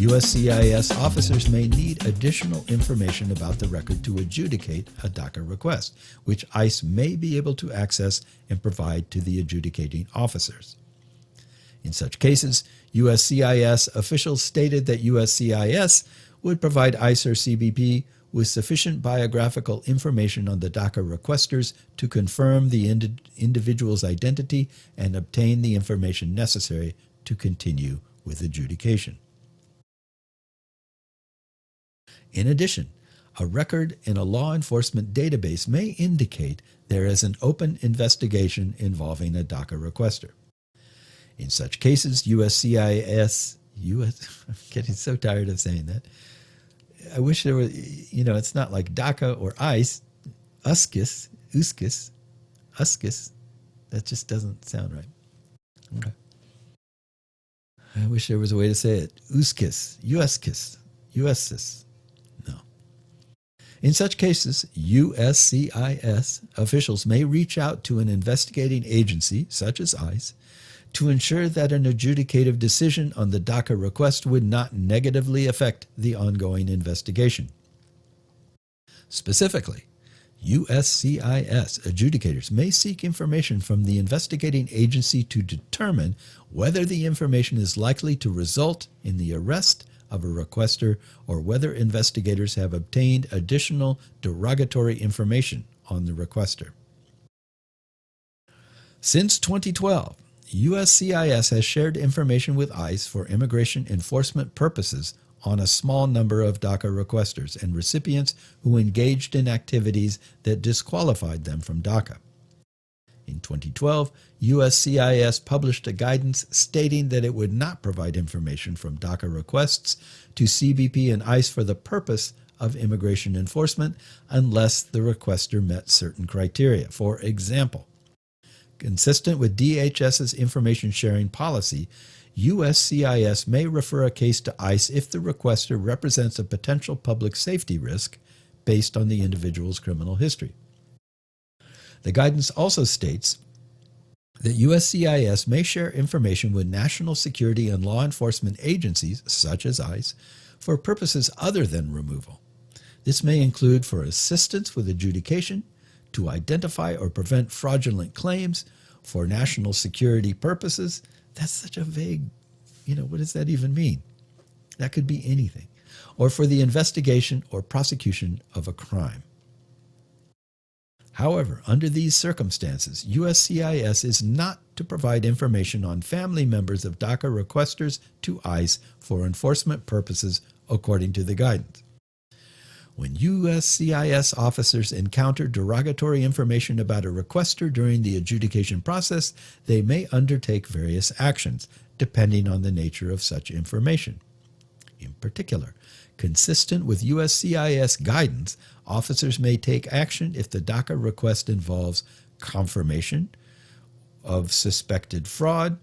USCIS officers may need additional information about the record to adjudicate a DACA request, which ICE may be able to access and provide to the adjudicating officers. In such cases, USCIS officials stated that USCIS would provide ICE or CBP with sufficient biographical information on the DACA requesters to confirm the individual's identity and obtain the information necessary to continue with adjudication. In addition, a record in a law enforcement database may indicate there is an open investigation involving a DACA requester. In such cases, USCIS, I'm getting so tired of saying that. I wish there were, it's not like DACA or ICE, USCIS, that just doesn't sound right. Okay. I wish there was a way to say it. USCIS. No. In such cases, USCIS officials may reach out to an investigating agency, such as ICE, to ensure that an adjudicative decision on the DACA request would not negatively affect the ongoing investigation. Specifically, USCIS adjudicators may seek information from the investigating agency to determine whether the information is likely to result in the arrest of a requester or whether investigators have obtained additional derogatory information on the requester. Since 2012, USCIS has shared information with ICE for immigration enforcement purposes on a small number of DACA requesters and recipients who engaged in activities that disqualified them from DACA. In 2012, USCIS published a guidance stating that it would not provide information from DACA requests to CBP and ICE for the purpose of immigration enforcement unless the requester met certain criteria. For example, consistent with DHS's information sharing policy, USCIS may refer a case to ICE if the requester represents a potential public safety risk based on the individual's criminal history. The guidance also states that USCIS may share information with national security and law enforcement agencies, such as ICE, for purposes other than removal. This may include for assistance with adjudication, to identify or prevent fraudulent claims, for national security purposes. That's such a vague, what does that even mean? That could be anything. Or for the investigation or prosecution of a crime. However, under these circumstances, USCIS is not to provide information on family members of DACA requesters to ICE for enforcement purposes according to the guidance. When USCIS officers encounter derogatory information about a requester during the adjudication process, they may undertake various actions, depending on the nature of such information. In particular, consistent with USCIS guidance, officers may take action if the DACA request involves confirmation of suspected fraud,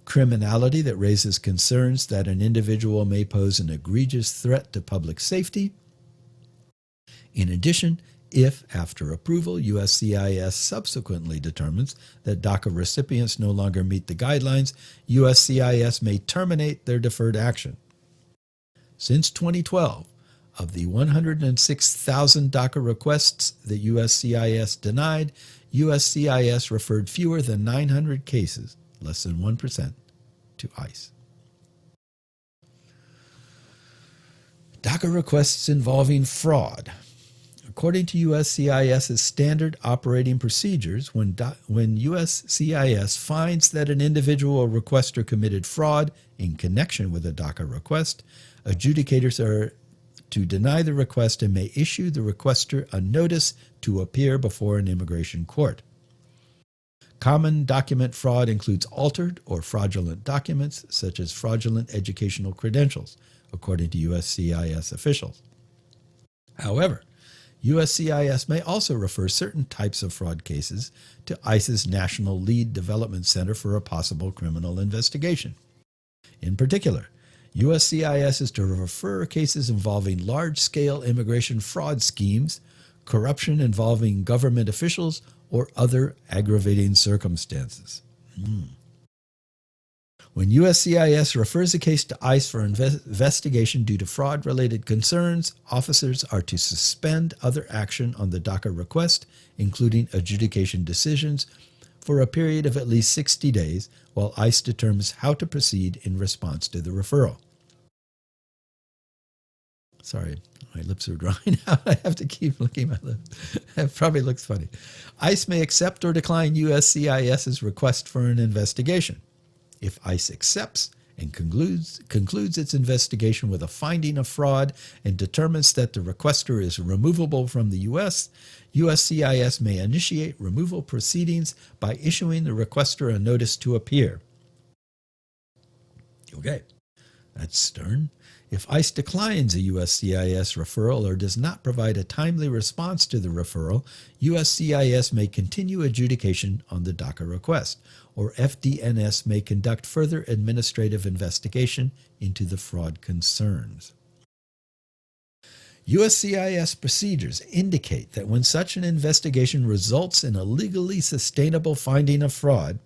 criminality that raises concerns that an individual may pose an egregious threat to public safety. In addition, if, after approval, USCIS subsequently determines that DACA recipients no longer meet the guidelines, USCIS may terminate their deferred action. Since 2012, of the 106,000 DACA requests that USCIS denied, USCIS referred fewer than 900 cases, less than 1%, to ICE. DACA requests involving fraud. According to USCIS's standard operating procedures, when USCIS finds that an individual requester committed fraud in connection with a DACA request, adjudicators are to deny the request and may issue the requester a notice to appear before an immigration court. Common document fraud includes altered or fraudulent documents, such as fraudulent educational credentials, according to USCIS officials. However, USCIS may also refer certain types of fraud cases to ICE's National Lead Development Center for a possible criminal investigation. In particular, USCIS is to refer cases involving large-scale immigration fraud schemes, corruption involving government officials, or other aggravating circumstances. When USCIS refers a case to ICE for investigation due to fraud-related concerns, officers are to suspend other action on the DACA request, including adjudication decisions, for a period of at least 60 days while ICE determines how to proceed in response to the referral. Sorry, my lips are drying out. I have to keep licking my lips. That probably looks funny. ICE may accept or decline USCIS's request for an investigation. If ICE accepts and concludes its investigation with a finding of fraud and determines that the requester is removable from the U.S., USCIS may initiate removal proceedings by issuing the requester a notice to appear. Okay, that's stern. If ICE declines a USCIS referral or does not provide a timely response to the referral, USCIS may continue adjudication on the DACA request, or FDNS may conduct further administrative investigation into the fraud concerns. USCIS procedures indicate that when such an investigation results in a legally sustainable finding of fraud,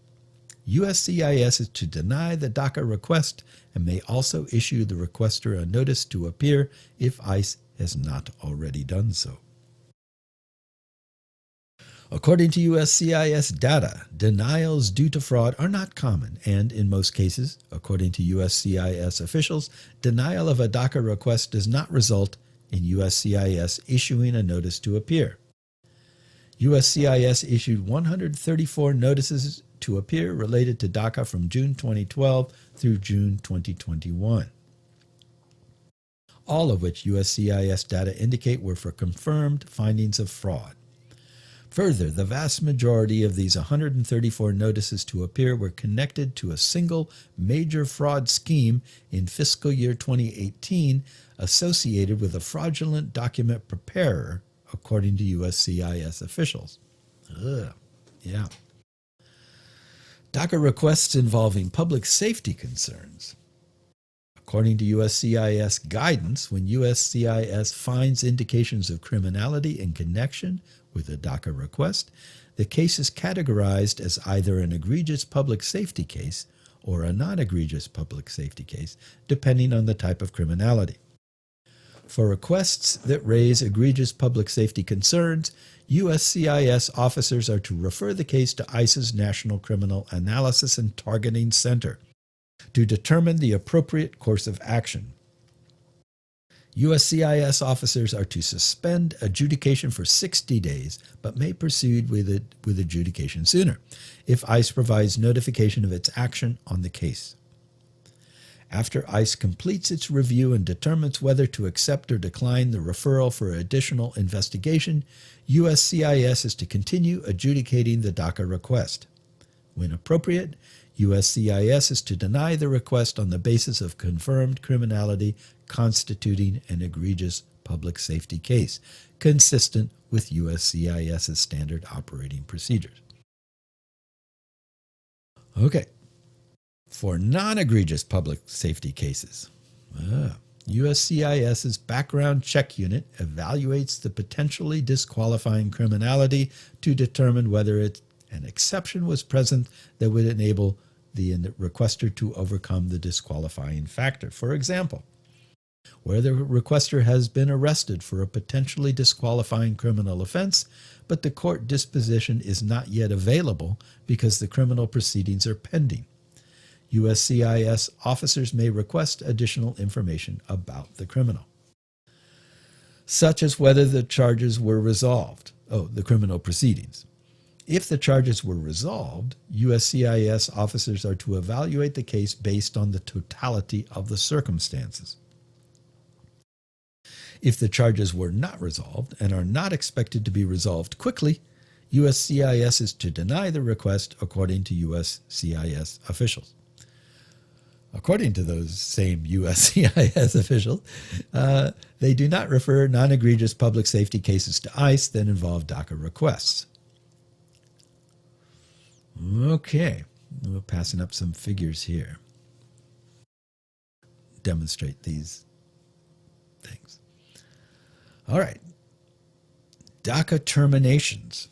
USCIS is to deny the DACA request and may also issue the requester a notice to appear if ICE has not already done so. According to USCIS data, denials due to fraud are not common, and in most cases, according to USCIS officials, denial of a DACA request does not result in USCIS issuing a notice to appear. USCIS issued 134 notices to appear related to DACA from June 2012 through June 2021, all of which USCIS data indicate were for confirmed findings of fraud. Further, the vast majority of these 134 notices to appear were connected to a single major fraud scheme in fiscal year 2018 associated with a fraudulent document preparer, according to USCIS officials. Yeah. DACA requests involving public safety concerns. According to USCIS guidance, when USCIS finds indications of criminality in connection with a DACA request, the case is categorized as either an egregious public safety case or a non-egregious public safety case, depending on the type of criminality. For requests that raise egregious public safety concerns, USCIS officers are to refer the case to ICE's National Criminal Analysis and Targeting Center to determine the appropriate course of action. USCIS officers are to suspend adjudication for 60 days, but may proceed with adjudication sooner if ICE provides notification of its action on the case. After ICE completes its review and determines whether to accept or decline the referral for additional investigation, USCIS is to continue adjudicating the DACA request. When appropriate, USCIS is to deny the request on the basis of confirmed criminality constituting an egregious public safety case, consistent with USCIS's standard operating procedures. Okay. For non-egregious public safety cases, USCIS's background check unit evaluates the potentially disqualifying criminality to determine whether an exception was present that would enable the requester to overcome the disqualifying factor. For example, where the requester has been arrested for a potentially disqualifying criminal offense, but the court disposition is not yet available because the criminal proceedings are pending. USCIS officers may request additional information about the criminal, such as whether the charges were resolved. The criminal proceedings. If the charges were resolved, USCIS officers are to evaluate the case based on the totality of the circumstances. If the charges were not resolved and are not expected to be resolved quickly, USCIS is to deny the request according to USCIS officials. According to those same USCIS officials, they do not refer non-egregious public safety cases to ICE that involve DACA requests. Okay, we're passing up some figures here. Demonstrate these things. All right. DACA terminations.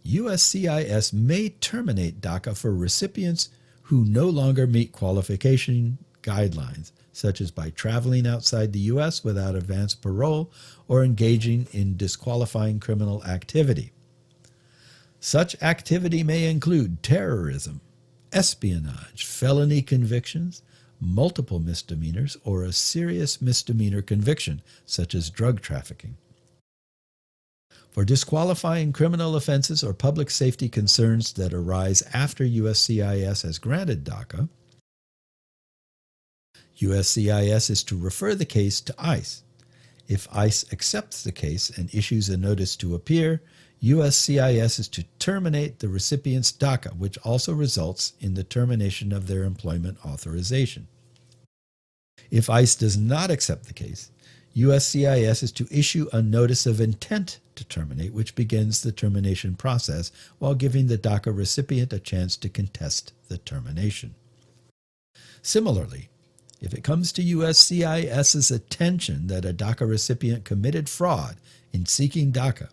USCIS may terminate DACA for recipients who no longer meet qualification guidelines, such as by traveling outside the U.S. without advance parole or engaging in disqualifying criminal activity. Such activity may include terrorism, espionage, felony convictions, multiple misdemeanors, or a serious misdemeanor conviction, such as drug trafficking. For disqualifying criminal offenses or public safety concerns that arise after USCIS has granted DACA, USCIS is to refer the case to ICE. If ICE accepts the case and issues a notice to appear, USCIS is to terminate the recipient's DACA, which also results in the termination of their employment authorization. If ICE does not accept the case, USCIS is to issue a notice of intent to terminate, which begins the termination process while giving the DACA recipient a chance to contest the termination. Similarly, if it comes to USCIS's attention that a DACA recipient committed fraud in seeking DACA,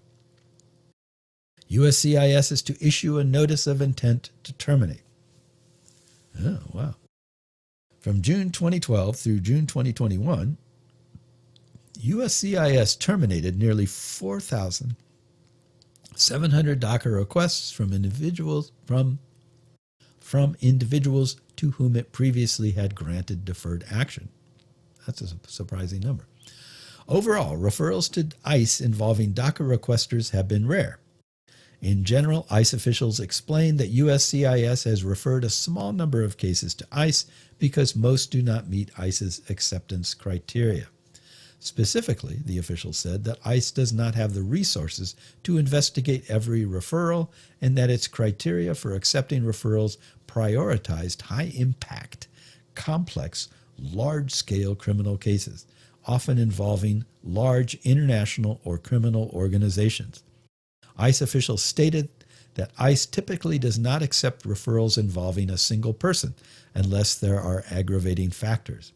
USCIS is to issue a notice of intent to terminate. Oh, wow. From June 2012 through June 2021, USCIS terminated nearly 4,700 DACA requests from individuals to whom it previously had granted deferred action. That's a surprising number. Overall, referrals to ICE involving DACA requesters have been rare. In general, ICE officials explain that USCIS has referred a small number of cases to ICE because most do not meet ICE's acceptance criteria. Specifically, the official said that ICE does not have the resources to investigate every referral and that its criteria for accepting referrals prioritized high-impact, complex, large-scale criminal cases, often involving large international or criminal organizations. ICE officials stated that ICE typically does not accept referrals involving a single person unless there are aggravating factors.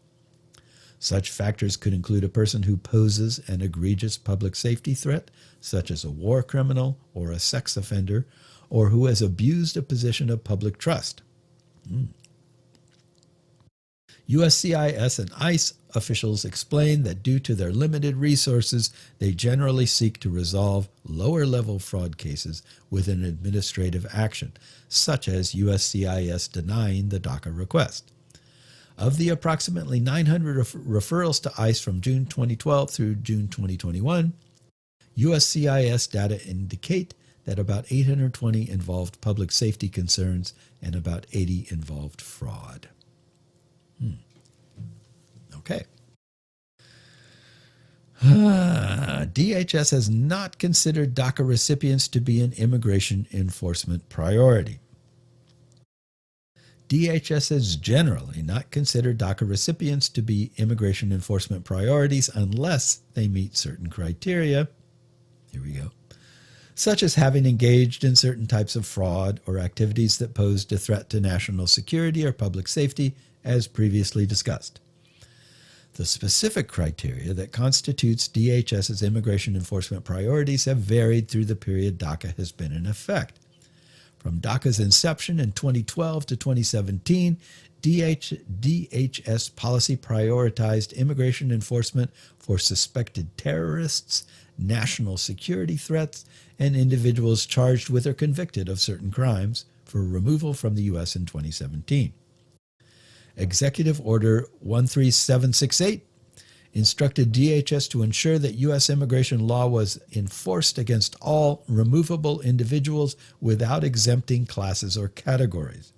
Such factors could include a person who poses an egregious public safety threat, such as a war criminal or a sex offender, or who has abused a position of public trust. USCIS and ICE officials explain that due to their limited resources, they generally seek to resolve lower-level fraud cases with an administrative action, such as USCIS denying the DACA request. Of the approximately 900 referrals to ICE from June 2012 through June 2021, USCIS data indicate that about 820 involved public safety concerns and about 80 involved fraud. Okay. DHS has not considered DACA recipients to be an immigration enforcement priority. DHS has generally not considered DACA recipients to be immigration enforcement priorities unless they meet certain criteria. Here we go. Such as having engaged in certain types of fraud or activities that posed a threat to national security or public safety, as previously discussed. The specific criteria that constitutes DHS's immigration enforcement priorities have varied through the period DACA has been in effect. From DACA's inception in 2012 to 2017, DHS policy prioritized immigration enforcement for suspected terrorists, national security threats, and individuals charged with or convicted of certain crimes for removal from the U.S. in 2017. Executive Order 13768 instructed DHS to ensure that U.S. immigration law was enforced against all removable individuals without exempting classes or categories.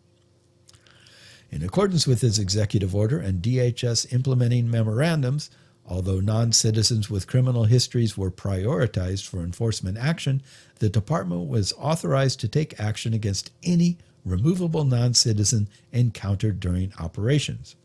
In accordance with this executive order and DHS implementing memorandums, although non-citizens with criminal histories were prioritized for enforcement action, the department was authorized to take action against any removable non-citizen encountered during operations.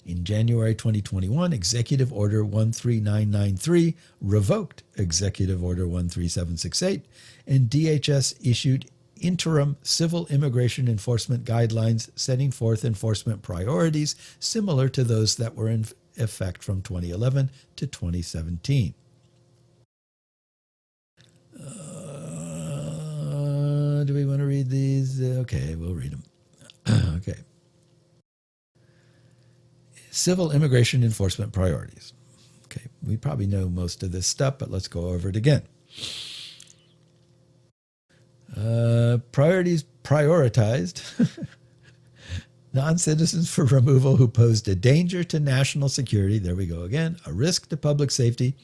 In January 2021, Executive Order 13993 revoked Executive Order 13768, and DHS issued interim civil immigration enforcement guidelines setting forth enforcement priorities similar to those that were in effect from 2011 to 2017. Do we want to read these? Okay, we'll read them. Okay. Civil immigration enforcement priorities. Okay, we probably know most of this stuff, but let's go over it again. Priorities prioritized non-citizens for removal who posed a danger to national security, there we go again, a risk to public safety,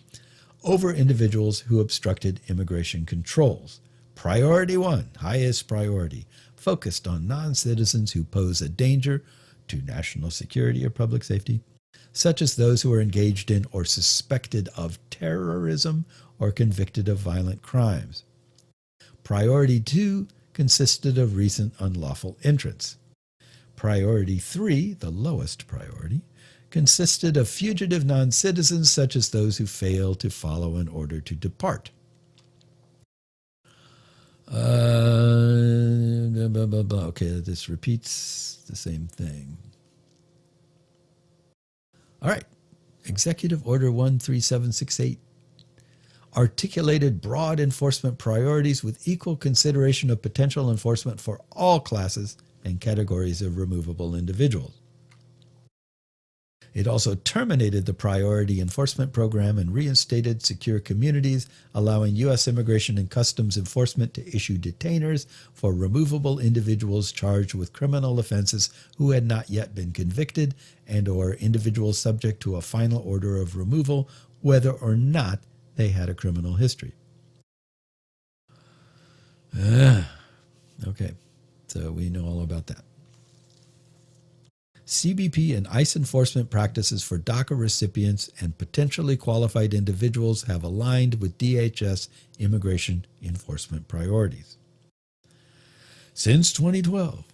over individuals who obstructed immigration controls. Priority 1, highest priority, focused on non-citizens who pose a danger to national security or public safety, such as those who are engaged in or suspected of terrorism or convicted of violent crimes. Priority 2 consisted of recent unlawful entrants. Priority 3, the lowest priority, consisted of fugitive non-citizens such as those who fail to follow an order to depart. Okay, this repeats the same thing. All right, Executive Order 13768 articulated broad enforcement priorities with equal consideration of potential enforcement for all classes and categories of removable individuals. It also terminated the priority enforcement program and reinstated secure communities, allowing U.S. Immigration and Customs Enforcement to issue detainers for removable individuals charged with criminal offenses who had not yet been convicted and or individuals subject to a final order of removal, whether or not they had a criminal history. Okay, so we know all about that. CBP and ICE enforcement practices for DACA recipients and potentially qualified individuals have aligned with DHS immigration enforcement priorities. Since 2012,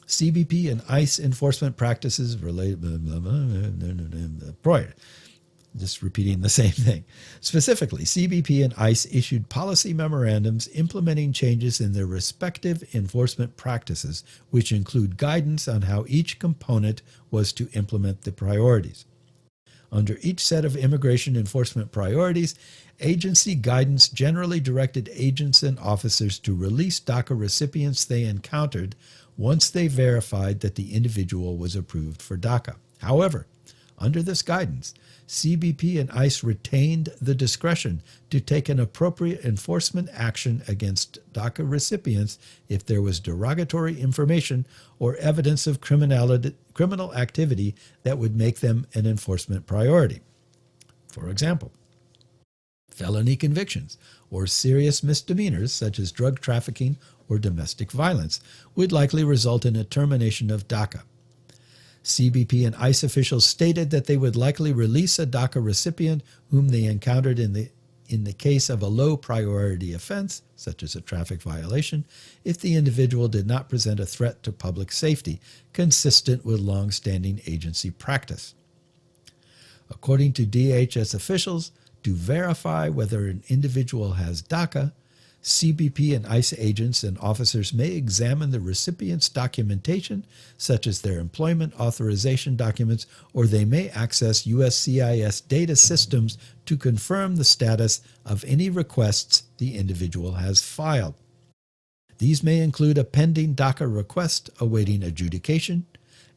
CBP and ICE enforcement practices related just repeating the same thing. Specifically, CBP and ICE issued policy memorandums implementing changes in their respective enforcement practices, which include guidance on how each component was to implement the priorities. Under each set of immigration enforcement priorities, agency guidance generally directed agents and officers to release DACA recipients they encountered once they verified that the individual was approved for DACA. However, under this guidance, CBP and ICE retained the discretion to take an appropriate enforcement action against DACA recipients if there was derogatory information or evidence of criminal activity that would make them an enforcement priority. For example, felony convictions or serious misdemeanors such as drug trafficking or domestic violence would likely result in a termination of DACA. CBP and ICE officials stated that they would likely release a DACA recipient whom they encountered in the case of a low priority offense, such as a traffic violation, if the individual did not present a threat to public safety, consistent with long-standing agency practice. According to DHS officials, to verify whether an individual has DACA, CBP and ICE agents and officers may examine the recipient's documentation, such as their employment authorization documents, or they may access USCIS data systems to confirm the status of any requests the individual has filed. These may include a pending DACA request awaiting adjudication,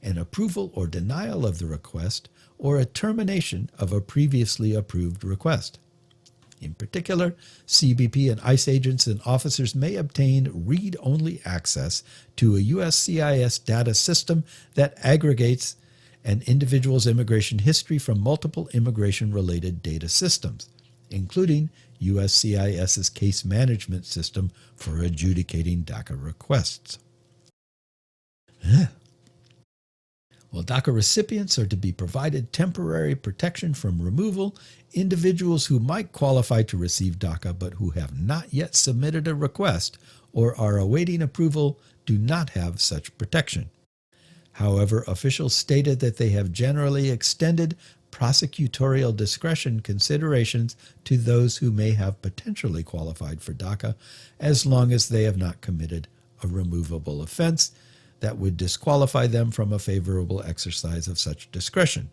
an approval or denial of the request, or a termination of a previously approved request. In particular, CBP and ICE agents and officers may obtain read-only access to a USCIS data system that aggregates an individual's immigration history from multiple immigration-related data systems, including USCIS's case management system for adjudicating DACA requests. While DACA recipients are to be provided temporary protection from removal, individuals who might qualify to receive DACA but who have not yet submitted a request or are awaiting approval do not have such protection. However, officials stated that they have generally extended prosecutorial discretion considerations to those who may have potentially qualified for DACA as long as they have not committed a removable offense that would disqualify them from a favorable exercise of such discretion.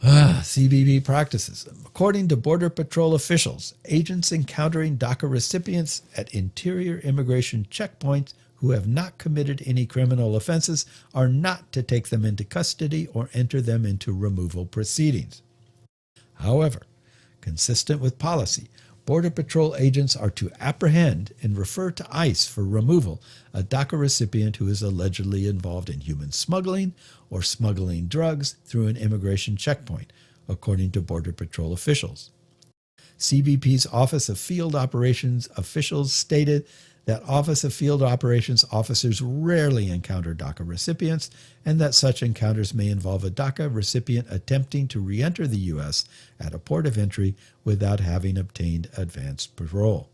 CBP practices. According to Border Patrol officials, agents encountering DACA recipients at interior immigration checkpoints who have not committed any criminal offenses are not to take them into custody or enter them into removal proceedings. However, consistent with policy, Border Patrol agents are to apprehend and refer to ICE for removal a DACA recipient who is allegedly involved in human smuggling or smuggling drugs through an immigration checkpoint, according to Border Patrol officials. CBP's Office of Field Operations officials stated that Office of Field Operations officers rarely encounter DACA recipients and that such encounters may involve a DACA recipient attempting to re-enter the U.S. at a port of entry without having obtained advance parole.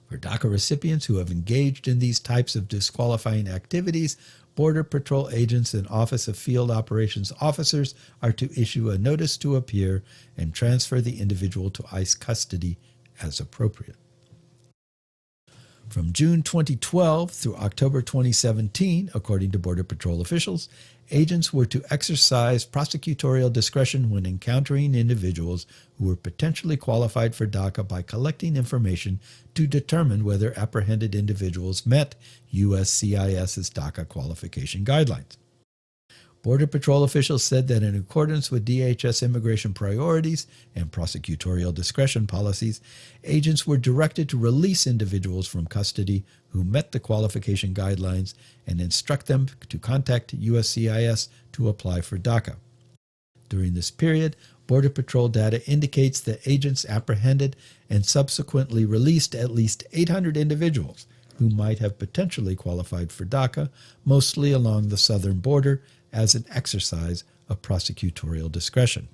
For DACA recipients who have engaged in these types of disqualifying activities, Border Patrol agents and Office of Field Operations officers are to issue a notice to appear and transfer the individual to ICE custody as appropriate. From June 2012 through October 2017, according to Border Patrol officials, agents were to exercise prosecutorial discretion when encountering individuals who were potentially qualified for DACA by collecting information to determine whether apprehended individuals met USCIS's DACA qualification guidelines. Border Patrol officials said that in accordance with DHS immigration priorities and prosecutorial discretion policies, agents were directed to release individuals from custody who met the qualification guidelines and instruct them to contact USCIS to apply for DACA. During this period, Border Patrol data indicates that agents apprehended and subsequently released at least 800 individuals who might have potentially qualified for DACA, mostly along the southern border, as an exercise of prosecutorial discretion.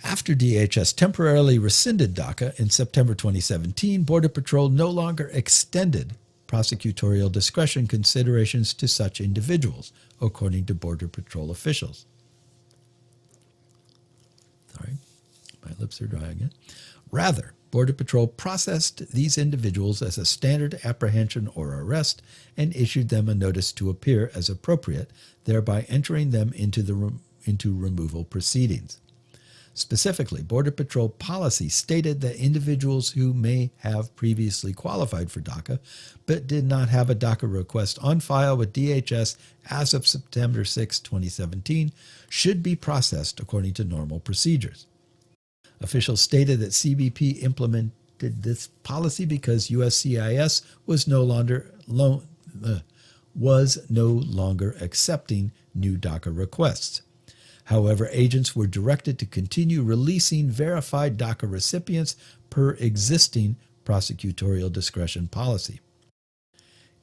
After DHS temporarily rescinded DACA in September 2017, Border Patrol no longer extended prosecutorial discretion considerations to such individuals, according to Border Patrol officials. Sorry, my lips are dry again. Rather, Border Patrol processed these individuals as a standard apprehension or arrest and issued them a notice to appear as appropriate, thereby entering them into removal proceedings. Specifically, Border Patrol policy stated that individuals who may have previously qualified for DACA but did not have a DACA request on file with DHS as of September 6, 2017, should be processed according to normal procedures. Officials stated that CBP implemented this policy because USCIS was no longer accepting new DACA requests. However, agents were directed to continue releasing verified DACA recipients per existing prosecutorial discretion policy.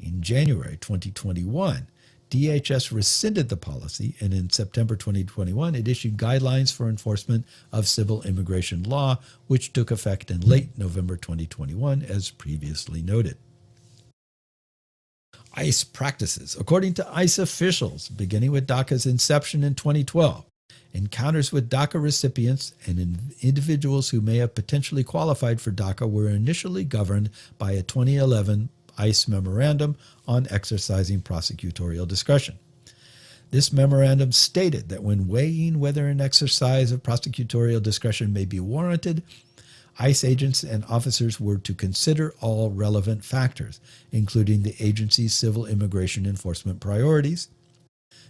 In January 2021, DHS rescinded the policy, and in September 2021, it issued guidelines for enforcement of civil immigration law, which took effect in late November 2021, as previously noted. ICE practices. According to ICE officials, beginning with DACA's inception in 2012, encounters with DACA recipients and individuals who may have potentially qualified for DACA were initially governed by a 2011 ICE memorandum on exercising prosecutorial discretion. This memorandum stated that when weighing whether an exercise of prosecutorial discretion may be warranted, ICE agents and officers were to consider all relevant factors, including the agency's civil immigration enforcement priorities,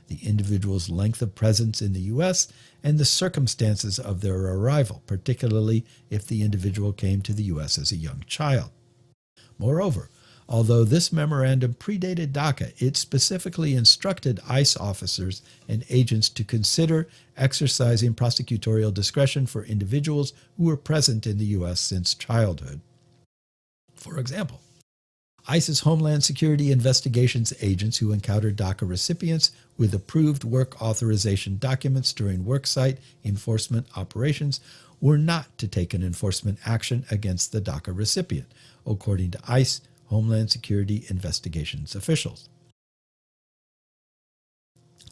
the individual's length of presence in the U.S., and the circumstances of their arrival, particularly if the individual came to the U.S. as a young child. Moreover, although this memorandum predated DACA, it specifically instructed ICE officers and agents to consider exercising prosecutorial discretion for individuals who were present in the U.S. since childhood. For example, ICE's Homeland Security Investigations agents who encountered DACA recipients with approved work authorization documents during worksite enforcement operations were not to take an enforcement action against the DACA recipient, according to ICE Homeland Security Investigations officials.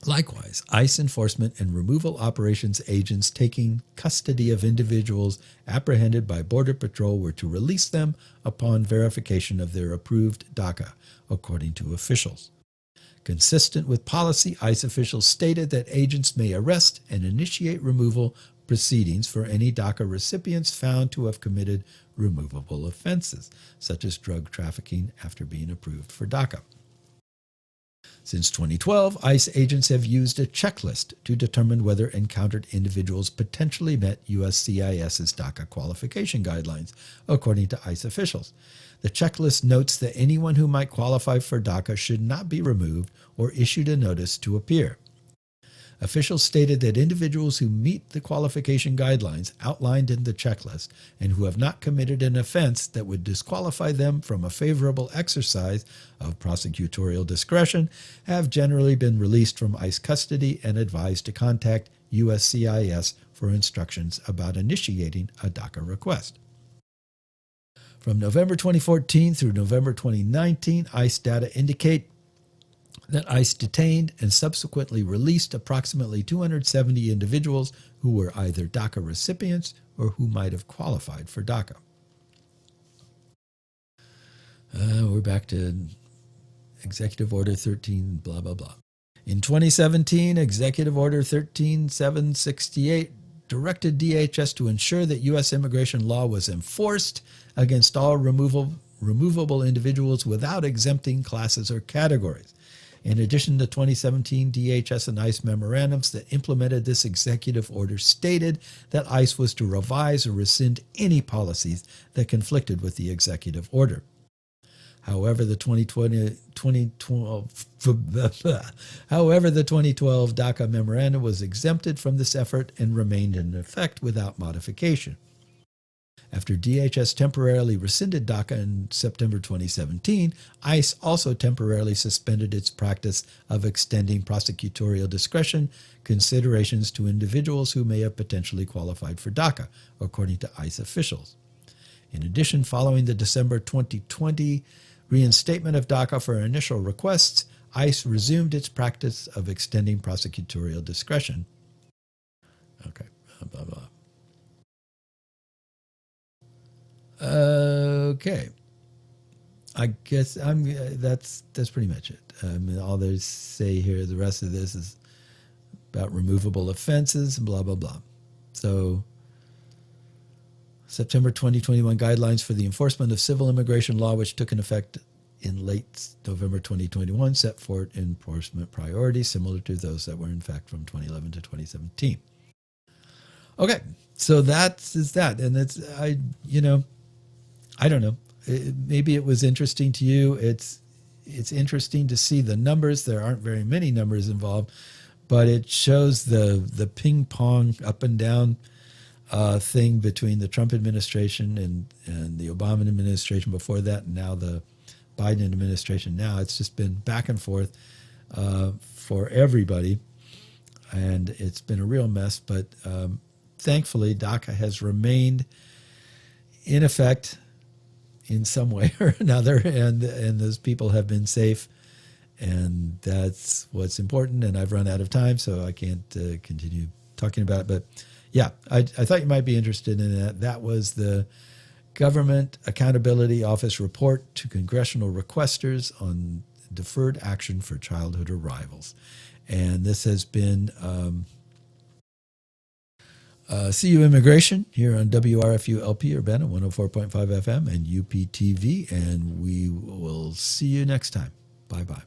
Likewise, ICE enforcement and removal operations agents taking custody of individuals apprehended by Border Patrol were to release them upon verification of their approved DACA, according to officials. Consistent with policy, ICE officials stated that agents may arrest and initiate removal proceedings for any DACA recipients found to have committed removable offenses, such as drug trafficking, after being approved for DACA. Since 2012, ICE agents have used a checklist to determine whether encountered individuals potentially met USCIS's DACA qualification guidelines, according to ICE officials. The checklist notes that anyone who might qualify for DACA should not be removed or issued a notice to appear. Officials stated that individuals who meet the qualification guidelines outlined in the checklist and who have not committed an offense that would disqualify them from a favorable exercise of prosecutorial discretion have generally been released from ICE custody and advised to contact USCIS for instructions about initiating a DACA request. From November 2014 through November 2019, ICE data indicate that ICE detained and subsequently released approximately 270 individuals who were either DACA recipients or who might have qualified for DACA. We're back to Executive Order 13, blah, blah, blah. In 2017, Executive Order 13768 directed DHS to ensure that U.S. immigration law was enforced against all removable individuals without exempting classes or categories. In addition, the 2017 DHS and ICE memorandums that implemented this executive order stated that ICE was to revise or rescind any policies that conflicted with the executive order. However, the 2012 DACA memorandum was exempted from this effort and remained in effect without modification. After DHS temporarily rescinded DACA in September 2017, ICE also temporarily suspended its practice of extending prosecutorial discretion considerations to individuals who may have potentially qualified for DACA, according to ICE officials. In addition, following the December 2020 reinstatement of DACA for initial requests, ICE resumed its practice of extending prosecutorial discretion. Okay, blah, blah. Okay, I guess that's pretty much it. All they say here, the rest of this is about removable offenses and blah, blah, blah. So, September 2021 guidelines for the enforcement of civil immigration law, which took in effect in late November 2021, set forth enforcement priorities similar to those that were in fact from 2011 to 2017. Okay, so that's that, and I don't know. Maybe it was interesting to you. It's interesting to see the numbers. There aren't very many numbers involved, but it shows the ping pong up and down thing between the Trump administration and the Obama administration before that, and now the Biden administration. Now it's just been back and forth for everybody, and it's been a real mess. But thankfully, DACA has remained in effect in some way or another, and those people have been safe, and that's what's important. And I've run out of time, so I can't continue talking about it. But yeah, I thought you might be interested in that. That was the Government Accountability Office report to congressional requesters on deferred action for childhood arrivals. And this has been CU Immigration here on WRFU LP Urbana 104.5 FM and UPTV, and we will see you next time. Bye-bye.